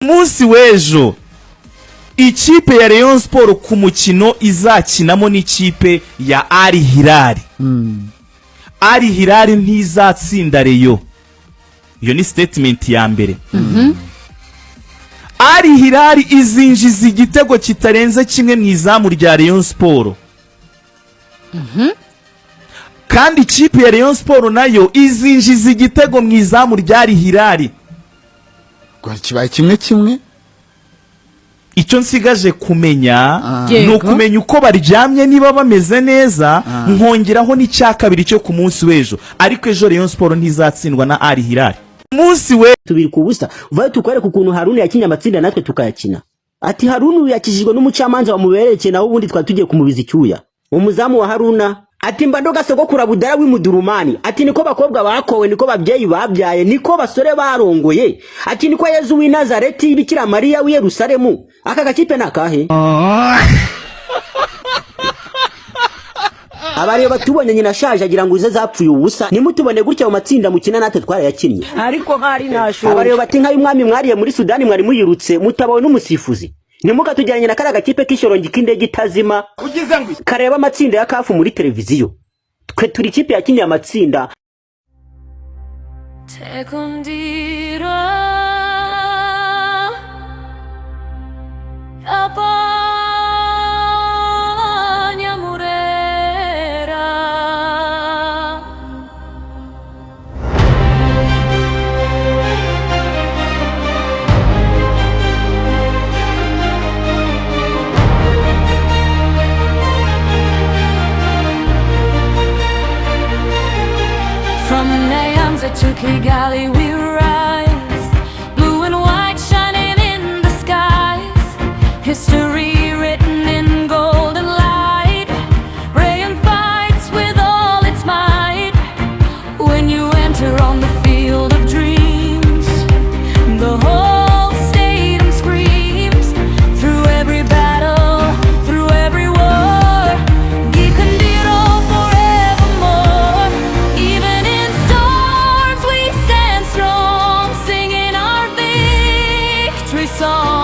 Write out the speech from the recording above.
munsi w'ejo ikipe ya Rayon Sport ku mukino izakinamo n'ikipe ya Al Hilal. Al Hilal ntizatsinda Rayon. Iyo ni statement ya mbere. Al Hilal izinjiza igitego kitarenze kimwe mu izamu rya Rayon Sport. Kandi ikipe ya Rayon Sport nayo izinjiza igitego mu izamu rya Al Hilal. Kibaye kimwe icyo nsigaje kumenya ni ukumenya uko baryamye niba bameze neza, nkongeraho n'icya kabiri cyo ku munsi w'ejo. Ariko ejo Rayon Sport ntizatsindwa na Al Hilal. Munsi we tubiri ku busa vayo tukwereka ukuntu Haruna yakinya amatsinda natwe tukayakina. Ati Haruna yakijijwe n'umucamanza wamubereke naho ubundi twa tugiye kumubiza icyuya. Umuzamu wa Haruna ati mbandoga sogokura budara w'imudurumani. Ati niko bakobwa bakowe, niko babyeyi babyaye, niko basore barongoye. Ati niko Yezu w'i Nazareti Bikira Mariya w'i Yerusalemu. Aka gakipe nakahe? Abariyo batubonye nyina shaje agira ngo uze zapfuye ubusa. Nimutubone gutya mu matsinda mukina natwe twarayakinnye. Ariko nkari nasho. Abariyo bati nka y'umwami mwariye muri Sudani mwari muyirutse mutabone n'umusifuzi. Nimuka tujyanye na karaga kipe kishorongi kinde gitazima. Ugize ngo kareba amatsinda ya kafu muri televiziyo. Twe turi kipe yakinnye amatsinda. Tekundira From Nyanza to Kigali we rise, blue and white shining in the skies, history written in golden light, Rayon fights with all its might. When you enter on the field of dreams, the whole stadium screams, through every battle, through every war, Gikundiro forevermore. Even in storms we stand strong, singing our victory song.